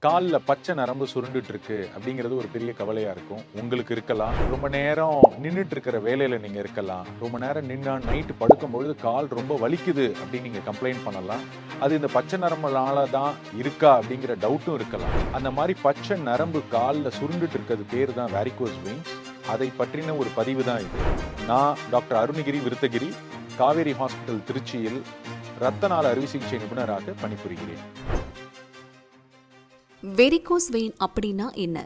காலில் பச்சை நரம்பு சுருண்டுட்டு இருக்கு அப்படிங்கிறது ஒரு பெரிய கவலையா இருக்கும். உங்களுக்கு இருக்கலாம். ரொம்ப நேரம் நின்றுட்டு இருக்கிற வேலையில நீங்க இருக்கலாம். ரொம்ப நேரம் நின்னா நைட்டு படுக்கும்பொழுது கால் ரொம்ப வலிக்குது அப்படின்னு நீங்க கம்ப்ளைண்ட் பண்ணலாம். அது இந்த பச்சை நரம்புனால தான் இருக்கா அப்படிங்கிற டவுட்டும் இருக்கலாம். அந்த மாதிரி பச்சை நரம்பு காலில் சுருண்டுட்டு இருக்கிறது பேர் தான் வேரிகோஸ் வெயின்ஸ். அதை பற்றின ஒரு பதிவு தான் இது. நான் டாக்டர் அருணகிரி விருத்தகிரி, காவேரி ஹாஸ்பிட்டல் திருச்சியில் இரத்த நாள அறுவை சிகிச்சை நிபுணராக பணிபுரிகிறேன். வெரிகோஸ் வெயின் அப்படின்னா என்ன?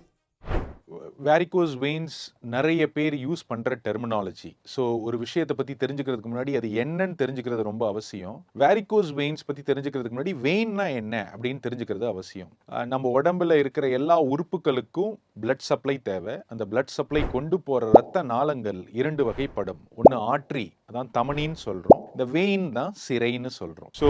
வேரிகோஸ் வெயின்ஸ் நிறைய பேர் யூஸ் பண்ணுற டெர்மினாலஜி. ஸோ ஒரு விஷயத்தை பற்றி தெரிஞ்சுக்கிறதுக்கு முன்னாடி அது என்னன்னு தெரிஞ்சுக்கிறது ரொம்ப அவசியம். வேரிகோஸ் வெயின்ஸ் பற்றி தெரிஞ்சுக்கிறதுக்கு முன்னாடி வெயின்னா என்ன அப்படின்னு தெரிஞ்சுக்கிறது அவசியம். நம்ம உடம்புல இருக்கிற எல்லா உறுப்புகளுக்கும் பிளட் சப்ளை தேவை. அந்த பிளட் சப்ளை கொண்டு போகிற ரத்த நாளங்கள் இரண்டு வகைப்படும். ஒன்று ஆர்ட்ரி, அதான் தமனின்னு சொல்கிறோம். இந்த வெயின் தான் சிரைன்னு சொல்கிறோம். ஸோ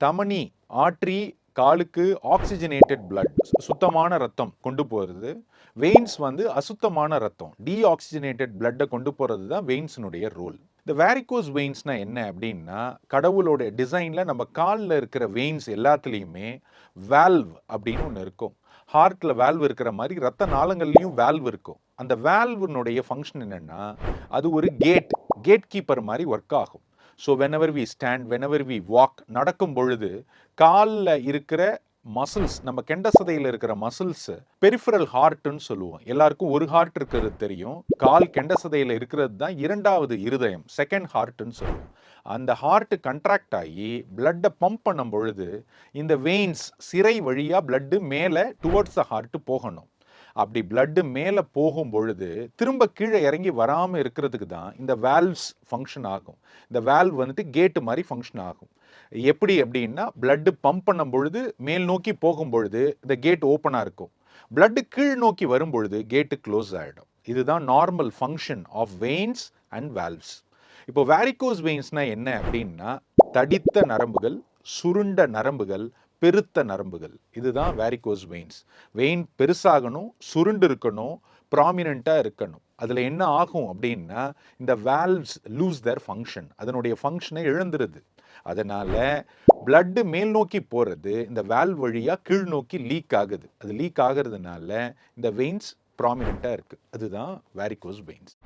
தமனி, ஆர்ட்ரி காலுக்கு ஆக்சிஜனேட்டட் பிளட், சுத்தமான ரத்தம் கொண்டு போகிறது. வெயின்ஸ் வந்து அசுத்தமான ரத்தம், டீஆக்சிஜனேட்டட் பிளட்டை கொண்டு போகிறது தான் வெயின்ஸினுடைய ரோல். இந்த வேரிகோஸ் வெயின்ஸ்னா என்ன அப்படின்னா, கடவுளோட டிசைனில் நம்ம காலில் இருக்கிற வெயின்ஸ் எல்லாத்துலேயுமே வேல்வ் அப்படின்னு ஒன்று இருக்கும். ஹார்ட்டில் வேல்வ் இருக்கிற மாதிரி ரத்த நாளங்கள்லையும் வேல்வ் இருக்கும். அந்த வேல்வினுடைய ஃபங்க்ஷன் என்னென்னா, அது ஒரு கேட் கீப்பர் மாதிரி ஒர்க் ஆகும். So whenever we stand, whenever we walk, நடக்கும் பொழுது காலில் இருக்கிற மசில்ஸ், நம்ம கெண்ட சதையில் இருக்கிற மசில்ஸ் பெரிஃபரல் ஹார்ட்னு சொல்லுவோம். எல்லாருக்கும் ஒரு ஹார்ட் இருக்கிறது தெரியும். கால் கெண்ட சதையில் இருக்கிறது தான் இரண்டாவது இருதயம், செகண்ட் ஹார்ட்னு சொல்லுவோம். அந்த ஹார்ட் கண்ட்ராக்ட் ஆகி பிளட்டை பம்ப் பண்ணும் பொழுது இந்த வெயின்ஸ் சிரை வழியாக பிளட்டு மேலே டுவர்ட்ஸ் த ஹார்ட் போகணும். அப்படி பிளட்டு மேலே போகும் பொழுது திரும்ப கீழே இறங்கி வராமல் இருக்கிறதுக்கு தான் இந்த வேல்வ்ஸ் ஃபங்க்ஷன் ஆகும். இந்த வேல்வ் வந்துட்டு கேட்டு மாதிரி ஃபங்க்ஷன் ஆகும். எப்படி அப்படின்னா, பிளட்டு பம்ப் பண்ணும் பொழுது மேல் நோக்கி போகும் பொழுது இந்த கேட் ஓப்பனாக இருக்கும். பிளட்டு கீழ் நோக்கி வரும் பொழுது கேட்டு க்ளோஸ் ஆகிடும். இதுதான் normal function of veins and valves. இப்போ வேரிகோஸ் வெயின்ஸ்னால் என்ன அப்படின்னா, தடித்த நரம்புகள், சுருண்ட நரம்புகள், பெருத்த நரம்புகள். இதுதான் வேரிகோஸ் வெயின்ஸ். வெயின் பெருசாகணும், சுருண்டு இருக்கணும், ப்ராமினெண்ட்டாக இருக்கணும். அதில் என்ன ஆகும் அப்படின்னா, இந்த வேல்வ்ஸ் லூஸ் தேர் ஃபங்க்ஷன், அதனுடைய ஃபங்க்ஷனை இழந்துருது. அதனால் பிளட்டு மேல் நோக்கி போகிறது இந்த வேல்வ் வழியாக கீழ் நோக்கி லீக் ஆகுது. அது லீக் ஆகிறதுனால இந்த வெயின்ஸ் ப்ராமினெண்ட்டாக இருக்குது. அதுதான் வேரிகோஸ் வெயின்ஸ்.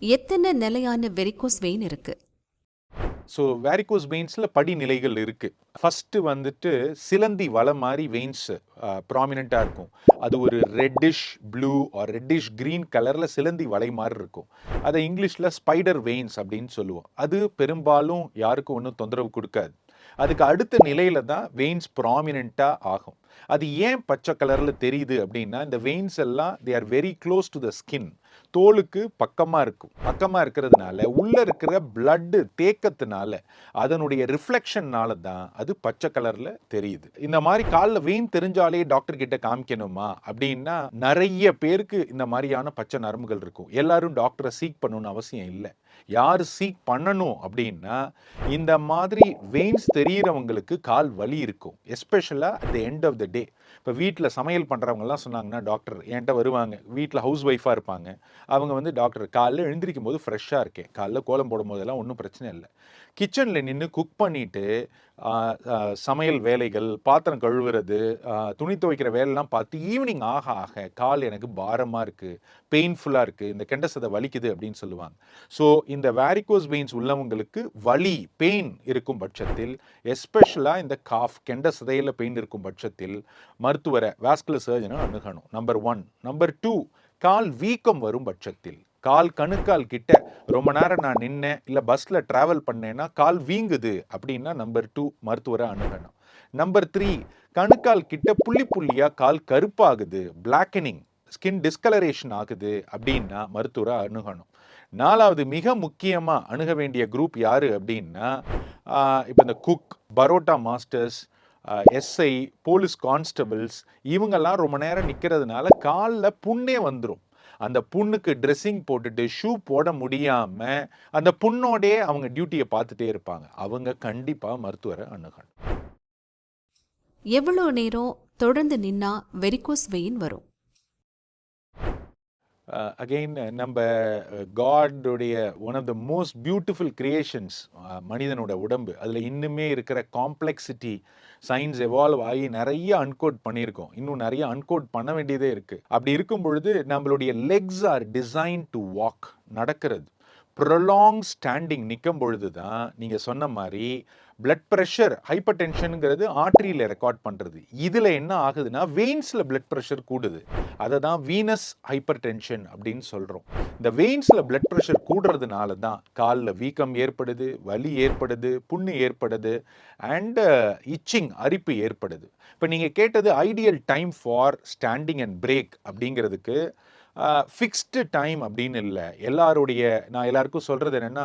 எத்தனை நிலையான வெரிகோஸ் வெயின் இருக்கு? ஸோ வேரிகோஸ் வெயின்ஸில் படிநிலைகள் இருக்குது. ஃபஸ்ட்டு வந்துட்டு சிலந்தி வலை மாதிரி வெயின்ஸ் ப்ராமினெண்ட்டாக இருக்கும். அது ஒரு reddish blue or reddish green கலரில் சிலந்தி வலை மாதிரி இருக்கும். அதை இங்கிலீஷில் ஸ்பைடர் வெயின்ஸ் அப்படின்னு சொல்லுவோம். அது பெரும்பாலும் யாருக்கும் ஒன்றும் தொந்தரவு கொடுக்காது. அதுக்கு அடுத்த நிலையில தான் வெயின்ஸ் ப்ராமினெண்ட்டாக ஆகும். அது ஏன் பச்சை கலரில் தெரியுது அப்படின்னா, இந்த வெயின்ஸ் எல்லாம் they are very close to the skin, தோலுக்கு பக்கமாக இருக்கும். பக்கமாக இருக்கிறதுனால உள்ளே இருக்கிற பிளட்டு தேக்கத்தினால அதனுடைய ரிஃப்ளெக்ஷன்னால தான் அது பச்சை கலரில் தெரியுது. இந்த மாதிரி காலில் வெயின் தெரிஞ்சாலே டாக்டர் கிட்ட காமிக்கணுமா அப்படின்னா, நிறைய பேருக்கு இந்த மாதிரியான பச்சை நரம்புகள் இருக்கும். எல்லாரும் டாக்டரை சீக் பண்ணணும்னு அவசியம் இல்லை. யார் சீக் பண்ணணும் அப்படின்னா, இந்த மாதிரி வெயின்ஸ் தெரிகிறவங்களுக்கு கால் வலி இருக்கும். எஸ்பெஷலாக at the end of the day. இப்போ வீட்டில் சமையல் பண்ணுறவங்கலாம் சொன்னாங்கன்னா, டாக்டர் என்கிட்ட வருவாங்க, வீட்டில் ஹவுஸ் ஒய்ஃபாக இருப்பாங்க. அவங்க வந்து, டாக்டர் காலைல எழுந்திரிக்கும் போது ஃப்ரெஷ்ஷாக இருக்கேன், காலைல கோலம் போடும் போதெல்லாம் ஒன்றும் பிரச்சனை இல்லை. கிச்சனில் நின்று குக் பண்ணிவிட்டு சமையல் வேலைகள், பாத்திரம் கழுவுறது, துணி துவைக்கிற வேலைலாம் பார்த்து ஈவினிங் ஆக ஆக கால் எனக்கு பாரமாக இருக்குது, பெயின்ஃபுல்லாக இருக்குது, இந்த கெண்ட சதை வலிக்குது அப்படின்னு சொல்லுவாங்க. ஸோ இந்த வேரிகோஸ் வெயின்ஸ் உள்ளவங்களுக்கு வலி, பெயின் இருக்கும் பட்சத்தில், எஸ்பெஷலாக இந்த காஃப் கெண்ட சதையில் பெயின் இருக்கும் பட்சத்தில் மருத்துவரை, வாஸ்குலர் சர்ஜனை அணுகணும். நம்பர் 1. நம்பர் 2, கால் வீக்கம் வரும் பட்சத்தில், கால் கணுக்கால் கிட்ட ரொம்ப நேரம் நான் நின்னேன், இல்லை பஸ்ஸில் ட்ராவல் பண்ணேன்னா கால் வீங்குது அப்படின்னா நம்பர் 2 மருத்துவரை அணுகணும். நம்பர் 3, கணுக்கால் கிட்ட புள்ளி புள்ளியாக கால் கருப்பாகுது, பிளாக்கனிங், ஸ்கின் டிஸ்கலரேஷன் ஆகுது அப்படின்னா மருத்துவரை அணுகணும். 4வது மிக முக்கியமாக அணுக வேண்டிய குரூப் யார் அப்படின்னா, இப்போ இந்த cook, parotta masters, SI, police constables, இவங்கெல்லாம் ரொம்ப நேரம் நிற்கிறதுனால காலில் புண்ணே வந்துடும். அந்த புண்ணுக்கு ட்ரெஸ்ஸிங் போட்டுட்டு ஷூ போட முடியாமல் அந்த புண்ணோடே அவங்க டியூட்டியை பார்த்துட்டே இருப்பாங்க. அவங்க கண்டிப்பாக மருத்துவரை அணுகணும். எவ்வளோ நேரம் தொடர்ந்து நின்னா வெரிகோஸ் வெயின் வரும்? அகெயின் நம்ம காடுடைய one of the most beautiful creations மனிதனோட உடம்பு. அதில் இன்னுமே இருக்கிற காம்ப்ளெக்சிட்டி, சயின்ஸ் எவால்வ் ஆகி நிறைய அன்கோட் பண்ணியிருக்கோம். இன்னும் நிறைய அன்கோட் பண்ண வேண்டியதே இருக்குது. அப்படி இருக்கும் பொழுது நம்மளுடைய legs are design to walk, நடக்கிறது. ப்ரொலாங் ஸ்டாண்டிங் நிற்கும் பொழுது தான் நீங்கள் சொன்ன மாதிரி பிளட் ப்ரெஷர், ஹைப்பர் டென்ஷனுங்கிறது ஆர்ட்ரியில் ரெக்கார்ட் பண்ணுறது. இதில் என்ன ஆகுதுன்னா வெயின்ஸில் பிளட் ப்ரெஷர் கூடுது. அதை தான் வீனஸ் ஹைப்பர் டென்ஷன் அப்படின்னு சொல்கிறோம். இந்த வெயின்ஸில் பிளட் ப்ரெஷர் கூடுறதுனால தான் காலில் வீக்கம் ஏற்படுது, வலி ஏற்படுது, புண்ணு ஏற்படுது, அண்டு இச்சிங், அரிப்பு ஏற்படுது. இப்போ நீங்கள் கேட்டது ideal time for standing and break அப்படிங்கிறதுக்கு ஃபிக்ஸ்டு டைம் அப்படின்னு இல்லை. நான் எல்லாருக்கும் சொல்கிறது என்னென்னா,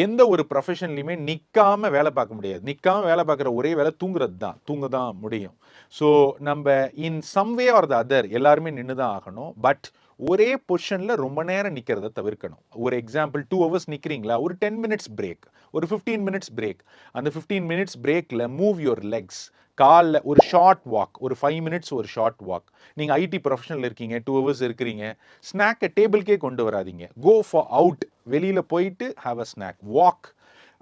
எந்த ஒரு ப்ரொஃபஷன்லையுமே நிற்காமல் வேலை பார்க்க முடியாது. நிற்காமல் வேலை பார்க்குற ஒரே வேலை தூங்குறது தான், தூங்க தான் முடியும். ஸோ நம்ம in some way or the other எல்லாருமே நின்று தான் ஆகணும். பட் ஒரே பொசிஷனில் ரொம்ப நேரம் நிற்கிறத தவிர்க்கணும். ஒரு எக்ஸாம்பிள் 2 hours நிற்கிறீங்களா, ஒரு 10 minutes பிரேக், ஒரு 15 minutes பிரேக். அந்த 15 minutes பிரேக்கில் மூவ் யுவர் லெக்ஸ். காலில் ஒரு ஷார்ட் வாக், ஒரு 5 minutes ஒரு ஷார்ட் வாக். நீங்கள் ஐடி ப்ரொஃபஷனில் இருக்கீங்க, 2 hours இருக்கிறீங்க, ஸ்நாக்கை டேபிள்கே கொண்டு வராதீங்க. கோ ஃபார் அவுட், வெளியில் போயிட்டு ஹாவ் அ ஸ்நாக், வாக்.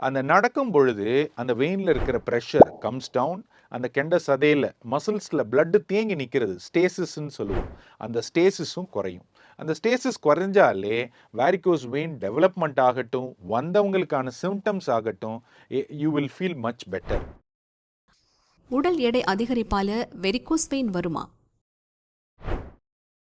அந்த நடக்கும் பொழுது அந்த வெயினில் இருக்கிற ப்ரெஷர் கம்ஸ் டவுன். அந்த கெண்ட சதையில் மசில்ஸில் பிளட்டு தேங்கி நிற்கிறது, ஸ்டேசிஸ்ன்னு சொல்லுவோம். அந்த ஸ்டேசிஸும் குறையும். அந்த ஸ்டேசிஸ் குறைஞ்சாலே வேரிகோஸ் வெயின் டெவலப்மெண்ட் ஆகட்டும், வந்தவங்களுக்கான சிம்டம்ஸ் ஆகட்டும், you will feel much better. உடல் எடை அதிகரிப்பால வெரிகோஸ் வெயின் வருமா?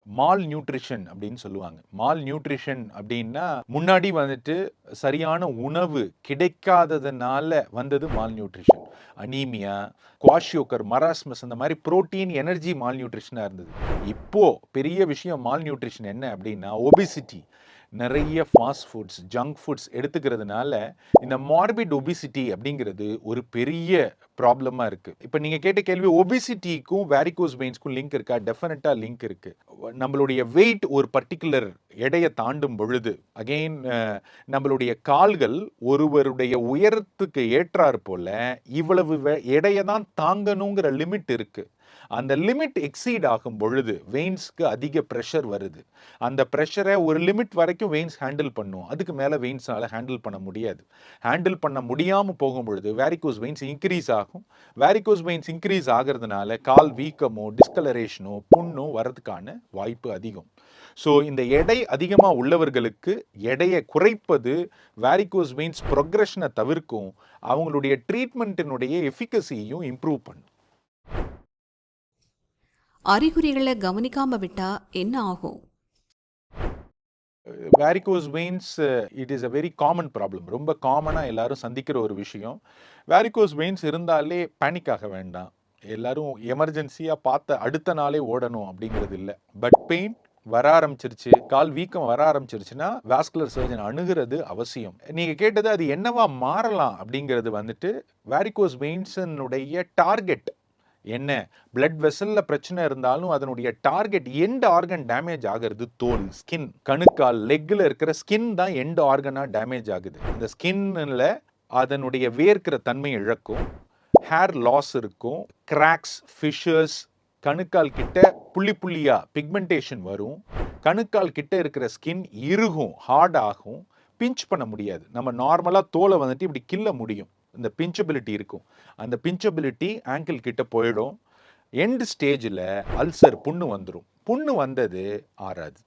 மால் நியூட்ரிஷன் அப்படின்னு சொல்லுவாங்க. மால் நியூட்ரிஷன் அப்படின்னா முன்னாடி வந்துட்டு சரியான உணவு கிடைக்காததுனால வந்தது மால் நியூட்ரிஷன். அனீமியா, குவாஷியோக்கர், மராஸ்மஸ், அந்த மாதிரி புரோட்டீன், எனர்ஜி மால் நியூட்ரிஷனாக இருந்தது. இப்போ பெரிய விஷயம் மால் நியூட்ரிஷன் என்ன அப்படின்னா ஒபிசிட்டி. நிறைய ஃபாஸ்ட் ஃபுட்ஸ், ஜங்க் ஃபுட்ஸ் எடுத்துக்கிறதுனால இந்த மார்பிட் ஒபிசிட்டி அப்படிங்கிறது ஒரு பெரிய ப்ராப்ளமாக இருக்குது. இப்போ நீங்கள் கேட்ட கேள்வி, ஒபிசிட்டிக்கும் வேரிகோஸ் வெயின்ஸ்க்கும் லிங்க் இருக்கா? டெஃபினட்டாக லிங்க் இருக்குது. நம்மளுடைய வெயிட் ஒரு பர்டிகுலர் எடையை தாண்டும் பொழுது அகெயின் நம்மளுடைய கால்கள் ஒருவருடைய உயரத்துக்கு ஏற்றாறு போல இவ்வளவு எடையை தான் தாங்கணுங்கிற லிமிட் இருக்குது. அந்த லிமிட் எக்ஸீட் ஆகும் பொழுது வெயின்ஸ்க்கு அதிக ப்ரெஷர் வருது. அந்த ப்ரெஷரை ஒரு லிமிட் வரைக்கும் வெயின்ஸ் ஹேண்டில் பண்ணும். அதுக்கு மேலே வெயின்ஸால் ஹேண்டில் பண்ண முடியாது. ஹேண்டில் பண்ண முடியாமல் போகும் பொழுது வேரிகோஸ் வெயின்ஸ் இன்க்ரீஸ் ஆகும். வேரிகோஸ் வெயின்ஸ் இன்க்ரீஸ் ஆகிறதுனால கால் வீக்கமோ, டிஸ்கலரேஷனோ, புண்ணோ வரதுக்கான வாய்ப்பு அதிகம். ஸோ இந்த எடை அதிகமாக உள்ளவர்களுக்கு எடையை குறைப்பது வேரிகோஸ் வெயின்ஸ் ப்ரொக்ரெஷனை தவிர்க்கும். அவங்களுடைய ட்ரீட்மெண்ட்டினுடைய எஃபிகசியையும் இம்ப்ரூவ் பண்ணும். அறிகுறிகளை கவனிக்காம விட்டா என்ன ஆகும்? Varicose veins it is a very common problem. ரொம்ப காமனாக எல்லாரும் சந்திக்கிற ஒரு விஷயம். வேரிகோஸ் வெயின்ஸ் இருந்தாலே பேனிக் ஆக வேண்டாம். எல்லாரும் எமர்ஜென்சியாக பார்த்த அடுத்த நாளே ஓடணும் அப்படிங்கிறது இல்லை. பட் பெயின் வர ஆரம்பிச்சிருச்சு, கால் வீக்கம் வர ஆரம்பிச்சிருச்சுன்னா வாஸ்குலர் சர்ஜன் அணுகிறது அவசியம். நீங்கள் கேட்டது அது என்னவா மாறலாம் அப்படிங்கிறது வந்துட்டு வேரிகோஸ் வெயின்ஸினுடைய டார்கெட் என்ன. பிளட் வெசல்ல பிரச்சனை இருந்தாலும் அதனுடைய டார்கெட் எண்ட் ஆர்கன் டேமேஜ் ஆகிறது தோல், ஸ்கின். கணுக்கால், லெக்ல இருக்கிற ஸ்கின் தான் எண்ட் ஆர்கனா டேமேஜ் ஆகுது. இந்த ஸ்கின்ல அதனுடைய வேர்க்கிற தன்மை இழக்கும், ஹேர் லாஸ் இருக்கும், கிராக்ஸ், ஃபிஷர்ஸ், கணுக்கால் கிட்ட புள்ளி புள்ளியா பிக்மெண்டேஷன் வரும். கணுக்கால் கிட்ட இருக்கிற ஸ்கின் இறுகும், ஹார்ட் ஆகும், பிஞ்ச் பண்ண முடியாது. நம்ம நார்மலாக தோலை வந்துட்டு இப்படி கிள்ள முடியும், இந்த பிஞ்சபிலிட்டி இருக்கும். அந்த பிஞ்சபிலிட்டி ஆங்கிள் கிட்ட போயிடும். எண்ட் ஸ்டேஜில் அல்சர், புண்ணு வந்துடும். புண்ணு வந்தது ஆறாது.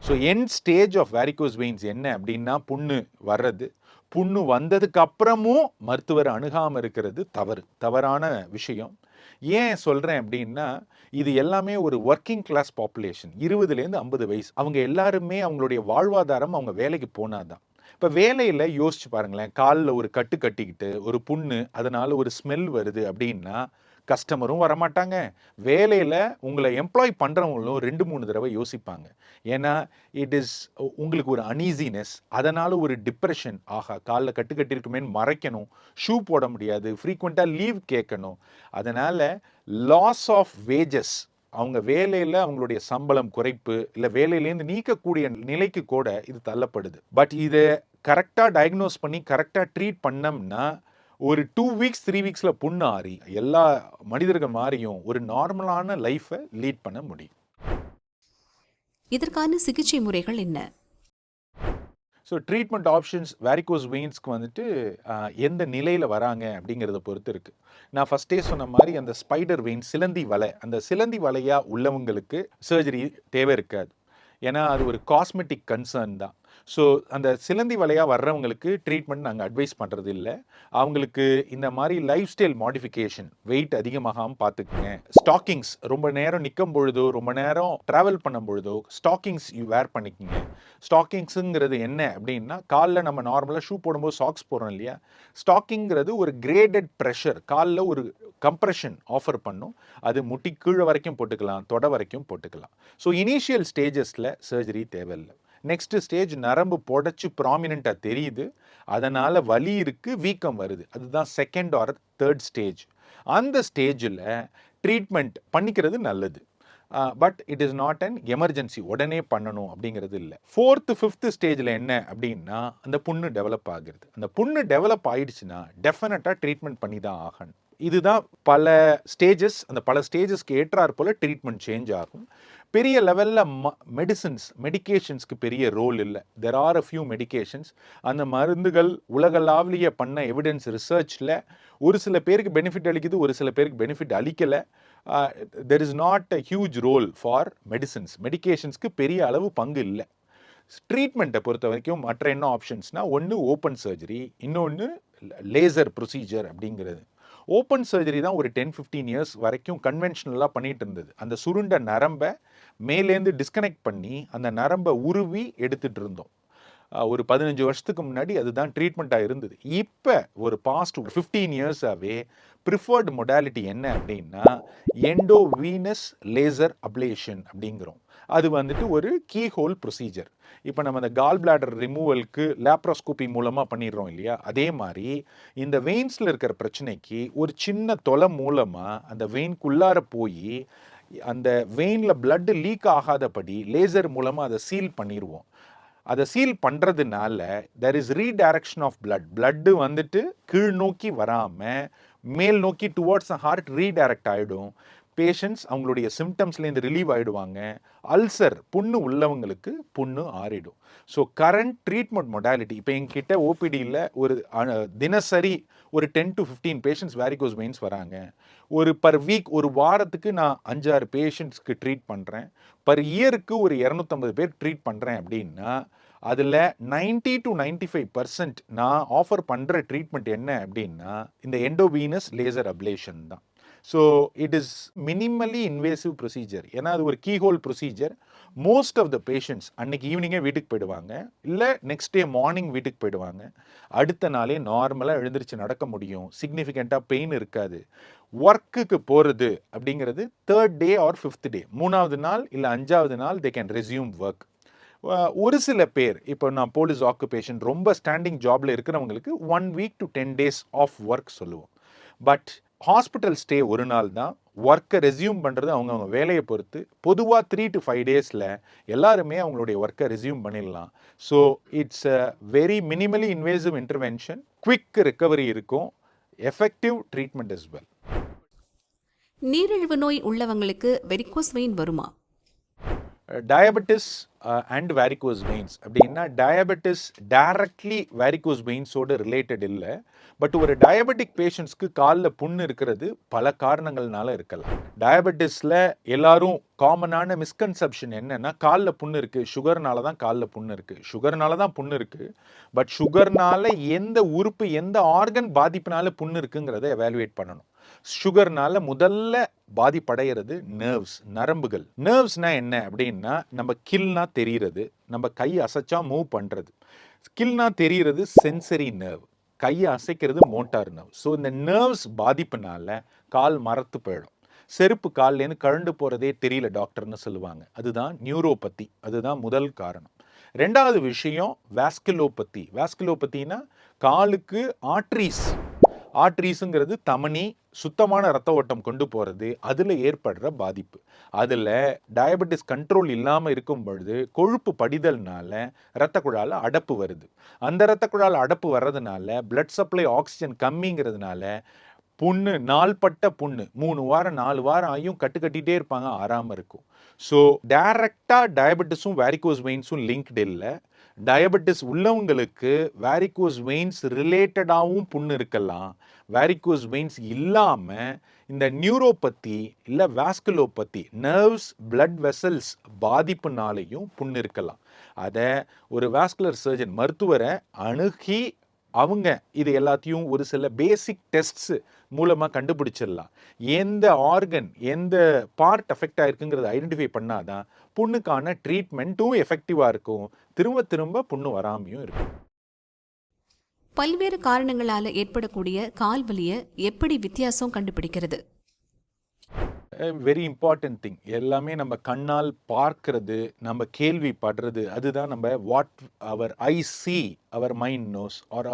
So end stage of varicose veins என்ன அப்படின்னா புண்ணு வர்றது. புண்ணு வந்ததுக்கு அப்புறமும் மருத்துவர் அணுகாமல் இருக்கிறது தவறான விஷயம். ஏன் சொல்கிறேன் அப்படின்னா, இது எல்லாமே ஒரு ஒர்க்கிங் கிளாஸ் பாப்புலேஷன், 20லேருந்து 50 வயசு. அவங்க எல்லாருமே அவங்களுடைய வாழ்வாதாரம் அவங்க வேலைக்கு போனாதான். இப்போ வேலையில் யோசிச்சு பாருங்களேன், காலில் ஒரு கட்டு கட்டிக்கிட்டு ஒரு புண்ணு, அதனால ஒரு ஸ்மெல் வருது அப்படின்னா கஸ்டமரும் வரமாட்டாங்க. வேலையில் உங்களை எம்ப்ளாய் பண்ணுறவங்களும் 2-3 தடவை யோசிப்பாங்க. ஏன்னா இட் இஸ் உங்களுக்கு ஒரு அனீசினஸ், அதனால் ஒரு டிப்ரெஷன். ஆஹா, காலில் கட்டு கட்டியிருக்குமேன்னு மறைக்கணும், ஷூ போட முடியாது, ஃப்ரீக்வெண்ட்டாக லீவ் கேட்கணும். அதனால் லாஸ் ஆஃப் வேஜஸ், அவங்க வேலையில் அவங்களுடைய சம்பளம் குறைப்பு, இல்லை வேலையிலேருந்து நீக்கக்கூடிய நிலைக்கு கூட இது தள்ளப்படுது. பட் இதை கரெக்டாக டயக்னோஸ் பண்ணி கரெக்டாக ட்ரீட் பண்ணோம்னா ஒரு 2 weeks 3 weeksல புண்ணு ஆறி எல்லா மனிதர்கள் மாறியும் ஒரு நார்மலான லைஃப்பை லீட் பண்ண முடியும். இதற்கான சிகிச்சை முறைகள் என்ன? ஸோ ட்ரீட்மெண்ட் ஆப்ஷன்ஸ் வேரிகோஸ் வெயின்ஸ்க்கு வந்துட்டு எந்த நிலையில் வராங்க அப்படிங்கிறத பொறுத்து இருக்குது. நான் ஃபஸ்ட்டே சொன்ன மாதிரி அந்த ஸ்பைடர் வெயின் சிலந்தி வலை, அந்த சிலந்தி வலையாக உள்ளவங்களுக்கு சர்ஜரி தேவை இருக்காது. ஏன்னா அது ஒரு காஸ்மெட்டிக் கன்சர்ன் தான். ஸோ அந்த சிலந்தி வலையாக வர்றவங்களுக்கு ட்ரீட்மெண்ட் நாங்கள் அட்வைஸ் பண்ணுறது இல்லை. அவங்களுக்கு இந்த மாதிரி லைஃப் ஸ்டைல் மாடிஃபிகேஷன், வெயிட் அதிகமாகாமல் பார்த்துக்குங்க. ஸ்டாக்கிங்ஸ் ரொம்ப நேரம் நிற்கும் பொழுதோ ரொம்ப நேரம் ட்ராவல் பண்ணும் பொழுதோ ஸ்டாக்கிங்ஸ் வேர் பண்ணிக்கோங்க. ஸ்டாக்கிங்ஸுங்கிறது என்ன அப்படின்னா, காலில் நம்ம நார்மலாக ஷூ போடும்போது சாக்ஸ் போடுறோம் இல்லையா, ஸ்டாக்கிங்கிறது ஒரு கிரேடட் ப்ரெஷர், காலில் ஒரு கம்ப்ரெஷன் ஆஃபர் பண்ணும். அது முட்டி கீழே வரைக்கும் போட்டுக்கலாம், தொடை வரைக்கும் போட்டுக்கலாம். ஸோ இனிஷியல் ஸ்டேஜஸில் சர்ஜரி தேவையில்லை. நெக்ஸ்ட் ஸ்டேஜ் நரம்பு புடைச்சு ப்ராமினெண்ட்டாக தெரியுது, அதனால் வலி இருக்குது, வீக்கம் வருது. அதுதான் செகண்ட் ஆர் தேர்ட் ஸ்டேஜ். அந்த ஸ்டேஜில் ட்ரீட்மெண்ட் பண்ணிக்கிறது நல்லது. But it is not an emergency, உடனே பண்ணணும் அப்படிங்கிறது இல்லை. 4th 5th ஸ்டேஜில் என்ன அப்படின்னா, அந்த புண்ணு டெவலப் ஆகுறது. அந்த புண்ணு டெவலப் ஆயிடுச்சுன்னா டெஃபினட்டாக ட்ரீட்மெண்ட் பண்ணி தான் ஆகணும். இதுதான் பல ஸ்டேஜஸ், அந்த பல ஸ்டேஜஸ்க்கு ஏற்றாற் போல் ட்ரீட்மெண்ட் சேஞ்ச் ஆகும். பெரிய லெவலில் மெடிகேஷன்ஸ்க்கு பெரிய ரோல் இல்லை. There are a few medications. அந்த மருந்துகள் உலகளாவிய பண்ண எவிடன்ஸ் ரிசர்ச்சில் ஒரு சில பேருக்கு பெனிஃபிட் அளிக்குது, ஒரு சில பேருக்கு பெனிஃபிட் அளிக்கலை. There is not a huge role for medicines. மெடிகேஷன்ஸ்க்கு பெரிய அளவு பங்கு இல்லை. ட்ரீட்மெண்ட்டை பொறுத்த வரைக்கும் மற்ற என்ன ஆப்ஷன்ஸ்னால், ஒன்று ஓப்பன் சர்ஜரி, இன்னொன்று லேசர் ப்ரொசீஜர் அப்படிங்கிறது. ஓப்பன் சர்ஜரி தான் ஒரு 10-15 இயர்ஸ் வரைக்கும் கன்வென்ஷனலாக பண்ணிகிட்டு இருந்தது. அந்த சுருண்ட நரம்பை மேலேருந்து டிஸ்கனெக்ட் பண்ணி அந்த நரம்பை உருவி எடுத்துகிட்டு இருந்தோம். ஒரு 15 வருஷத்துக்கு முன்னாடி அதுதான் ட்ரீட்மெண்ட்டாக இருந்தது. இப்போ ஒரு பாஸ்ட் 15 இயர்ஸாகவே ப்ரிஃபர்டு மொடாலிட்டி என்ன அப்படின்னா, எண்டோவீனஸ் லேசர் அப்ளேஷன் அப்படிங்கிறோம். அது வந்துட்டு ஒரு கீ ஹோல் ப்ரொசீஜர். இப்போ நம்ம அந்த கால் பிளாடர் ரிமூவலுக்கு லேப்ரோஸ்கோபி மூலமாக பண்ணிடுறோம் இல்லையா, அதே மாதிரி இந்த வெயின்ஸில் இருக்கிற பிரச்சனைக்கு ஒரு சின்ன தொலை மூலமாக அந்த வெயின்குள்ளார போய் அந்த வெயினில் பிளட்டு லீக் ஆகாதபடி லேசர் மூலமாக அதை சீல் பண்ணிடுவோம். அதை சீல் பண்ணுறதுனால there is redirection of blood வந்துட்டு கீழ் நோக்கி வராமல் மேல் நோக்கி டுவார்ட்ஸ் ஹார்ட் ரீடைரக்ட் ஆகிடும். பேஷண்ட்ஸ் அவங்களுடைய சிம்டம்ஸ்லேருந்து ரிலீவ் ஆகிடுவாங்க. அல்சர் புண்ணு உள்ளவங்களுக்கு புண்ணு ஆறிடும். ஸோ கரண்ட் ட்ரீட்மெண்ட் மொடாலிட்டி, இப்போ எங்கிட்ட ஓபிடியில் ஒரு தினசரி ஒரு 10 to 15 பேஷண்ட்ஸ் வேரிகோஸ் வெயின்ஸ் வராங்க. ஒரு பர் வீக், ஒரு வாரத்துக்கு நான் 5-6 பேஷண்ட்ஸ்க்கு ட்ரீட் பண்ணுறேன். பர் இயருக்கு ஒரு 250 பேர் ட்ரீட் பண்ணுறேன் அப்படின்னா, அதில் 90 to 95% நான் ஆஃபர் பண்ணுற ட்ரீட்மெண்ட் என்ன அப்படின்னா, இந்த எண்டோவீனஸ் லேசர் அப்ளேஷன் தான். So it is minimally invasive procedure. ஏன்னா அது ஒரு keyhole procedure. Most of the patients அன்னைக்கு ஈவினிங்கே வீட்டுக்கு போயிடுவாங்க, இல்லை நெக்ஸ்ட் டே மார்னிங் வீட்டுக்கு போயிடுவாங்க. அடுத்த நாளே நார்மலாக எழுந்திரிச்சு நடக்க முடியும், சிக்னிஃபிகண்ட்டாக பெயின் இருக்காது. ஒர்க்குக்கு போகிறது அப்படிங்கிறது 3rd day or 5th day, 3வது நாள் இல்லை 5வது நாள் தே கேன் ரெஸ்யூம் ஒர்க். ஒரு சில பேர், இப்போ நான் போலீஸ் ஆக்குபேஷன் ரொம்ப ஸ்டாண்டிங் ஜாபில் இருக்கிறவங்களுக்கு 1 week to 10 days off work சொல்லுவோம். பட் ஹாஸ்பிட்டல் ஸ்டே ஒரு நாள் தான். ஒர்க்கை ரெஸ்யூம் பண்ணுறது அவங்கவுங்க வேலையை பொறுத்து. பொதுவாக 3 to 5 days எல்லாருமே அவங்களுடைய ஒர்க்கை ரெஸ்யூம் பண்ணிடலாம். So it's a very minimally invasive intervention. Quick recovery இருக்கும், எஃபெக்டிவ் ட்ரீட்மெண்ட் இஸ் வெல். நீரிழிவு நோய் உள்ளவங்களுக்கு வெரிகோஸ் வெயின் வருமா? டயபெட்டிஸ் அண்ட் வேரிகோஸ் வெயின்ஸ் அப்படின்னா, டயபெட்டிஸ் டைரக்ட்லி வேரிகோஸ் வெயின்ஸோடு ரிலேட்டட் இல்லை. பட் ஒரு டயபெட்டிக் பேஷண்ட்ஸ்க்கு காலில் புண்ணு இருக்கிறது பல காரணங்கள்னால இருக்கலாம். டயபெட்டிஸில் எல்லாரும் காமனான மிஸ்கன்செப்ஷன் என்னென்னா, காலில் புண்ணு இருக்குது, சுகர்னால தான் காலில் புண்ணு இருக்குது, சுகர்னால தான் புண்ணு இருக்குது. பட் சுகர்னால எந்த உறுப்பு, எந்த ஆர்கன் பாதிப்புனால புண்ணு இருக்குங்கிறத எவாலுவேட் பண்ணணும். சுகர்னால முதல்ல பாதிப்படைகிறது நர்வ்ஸ், நரம்புகள். நர்வ்ஸ்னா என்ன அப்படின்னா, நம்ம கில்னா தெரிகிறது, நம்ம கை அசைச்சா மூவ் பண்ணுறது. கில்னா தெரிகிறது சென்சரி நர்வ், கையை அசைக்கிறது மோட்டார் நர்வ். ஸோ இந்த நர்வ்ஸ் பாதிப்புனால கால் மரத்து போயிடும். செருப்பு கால்லேருந்து கழண்டு போகிறதே தெரியல டாக்டர்னு சொல்லுவாங்க. அதுதான் நியூரோபதி, அதுதான் முதல் காரணம். ரெண்டாவது விஷயம் வாஸ்குலோபதி. வாஸ்குலோபதினா காலுக்கு ஆர்ட்ரீஸுங்கிறது தமனி, சுத்தமான ரத்த ஓட்டம் கொண்டு போகிறது, அதில் ஏற்படுற பாதிப்பு. அதில் டயபெட்டிஸ் கண்ட்ரோல் இல்லாமல் இருக்கும் பொழுது கொழுப்பு படிதல்னால இரத்த குழாயில் அடப்பு வருது. அந்த இரத்த குழாயில் அடப்பு வர்றதுனால பிளட் சப்ளை ஆக்சிஜன் கம்மிங்கிறதுனால புண்ணு நாள்பட்ட புண்ணு 3 வாரம் 4 வாரம் ஆகியும் கட்டிட்டே இருப்பாங்க, ஆறாமல் இருக்கும். ஸோ டைரக்டாக டயபெட்டிஸும் வேரிகோஸ் வெயின்ஸும் லிங்க்டு இல்லை. டயபெட்டிஸ் உள்ளவங்களுக்கு வேரிகோஸ் வெயின்ஸ் ரிலேட்டடாகவும் புண்ணு இருக்கலாம். வேரிகோஸ் வெயின்ஸ் இல்லாமல் இந்த நியூரோபதி இல்லை வாஸ்குலோபதி, நர்வ்ஸ் பிளட் வெசல்ஸ் பாதிப்புனாலையும் புண்ணு இருக்கலாம். அதை ஒரு வாஸ்குலர் சர்ஜன் மருத்துவரை அணுகி அவங்க இது எல்லாத்தையும் ஒரு சில பேசிக் டெஸ்ட்ஸ் மூலமாக கண்டுபிடிச்சிடலாம். எந்த ஆர்கன் எந்த பார்ட் அஃபெக்ட் ஆயிருக்குங்கிறத ஐடென்டிஃபை பண்ணாதான் புண்ணுக்கான ட்ரீட்மெண்ட்டும் எஃபெக்டிவாக இருக்கும், திரும்ப திரும்ப புண்ணு வராமையும் இருக்கும். பல்வேறு காரணங்களால ஏற்படக்கூடிய கால்வலியை எப்படி வித்தியாசம் கண்டுபிடிக்கிறது? Very important thing. எல்லாமே நம்ம கண்ணால் பார்க்கறது, நம்ம கேள்விப்படுறது, அதுதான் நம்ம what our eye see our mind knows, or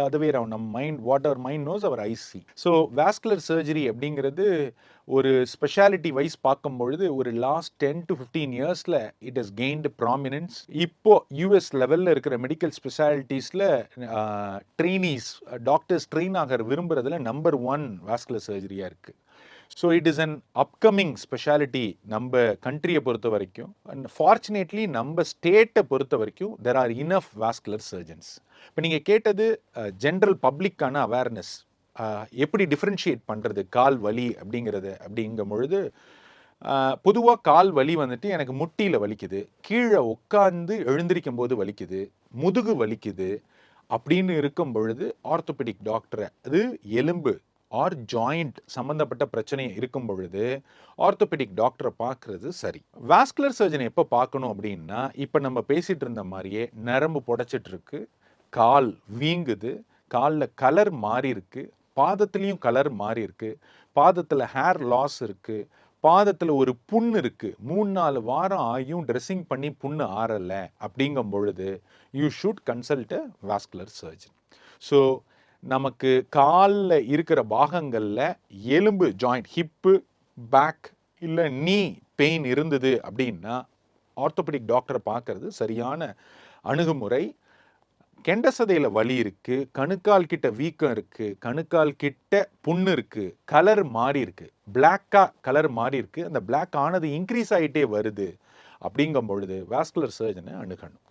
அதுவே நம்ம mind what our mind knows our eye see. So vascular surgery அப்படிங்கிறது ஒரு ஸ்பெஷாலிட்டி வைஸ் பார்க்கும் பொழுது ஒரு லாஸ்ட் 10 to 15 இயர்ஸில் இட் ஹஸ் கெயின்டு ப்ராமினன்ஸ். இப்போ யூஎஸ் லெவலில் இருக்கிற மெடிக்கல் ஸ்பெஷாலிட்டிஸில் ட்ரெயினிஸ் டாக்டர்ஸ் ட்ரெயின் ஆகிற விரும்புறதுல நம்பர் 1 வாஸ்குலர் சர்ஜரியாக இருக்குது. So it is an upcoming speciality நம்ம கண்ட்ரியை பொறுத்த வரைக்கும். அண்ட் ஃபார்ச்சுனேட்லி நம்ம ஸ்டேட்டை பொறுத்த வரைக்கும் there are enough vascular surgeons. இப்போ நீங்கள் கேட்டது ஜென்ரல் பப்ளிக்கான அவேர்னஸ், எப்படி டிஃப்ரென்ஷியேட் பண்ணுறது கால் வலி அப்படிங்கும் பொழுது, பொதுவாக கால் வலி வந்துட்டு எனக்கு முட்டியில் வலிக்குது, கீழே உட்காந்து எழுந்திரிக்கும் போது வலிக்குது, முதுகு வலிக்குது அப்படின்னு இருக்கும் பொழுது ஆர்த்தோபெடிக் டாக்டரை, அது எலும்பு ஆர் ஜாயிண்ட் சம்மந்தப்பட்ட பிரச்சனை இருக்கும் பொழுது ஆர்த்தோபெடிக் டாக்டரை பார்க்கறது சரி. வாஸ்குலர் சர்ஜனை எப்போ பார்க்கணும் அப்படின்னா, இப்போ நம்ம பேசிகிட்டு இருந்த மாதிரியே நரம்பு புடைச்சிட்டு இருக்கு, கால் வீங்குது, காலில் கலர் மாறி இருக்கு, பாதத்துலேயும் கலர் மாறி இருக்கு, பாதத்தில் ஹேர் லாஸ் இருக்குது, பாதத்தில் ஒரு புண்ணு இருக்குது, 3-4 வாரம் ஆகியும் ட்ரெஸ்ஸிங் பண்ணி புண்ணு ஆறலை அப்படிங்கும் பொழுது you should consult a vascular surgeon. So நமக்கு காலில் இருக்கிற பாகங்களில் எலும்பு ஜாயிண்ட், ஹிப்பு, பேக் இல்லை நீ பெயின் இருந்தது அப்படின்னா ஆர்த்தோபெடிக் டாக்டரை பார்க்கறது சரியான அணுகுமுறை. கெண்ட சதையில் வலி இருக்குது, கணுக்கால் கிட்ட வீக்கம் இருக்குது, கணுக்கால் கிட்ட புண்ணு இருக்குது, கலர் மாறி இருக்குது, பிளாக்காக கலர் மாறி இருக்குது, அந்த பிளாக் ஆனது இன்க்ரீஸ் ஆகிட்டே வருது அப்படிங்கும் பொழுது வாஸ்குலர் சர்ஜனை அணுகணும்.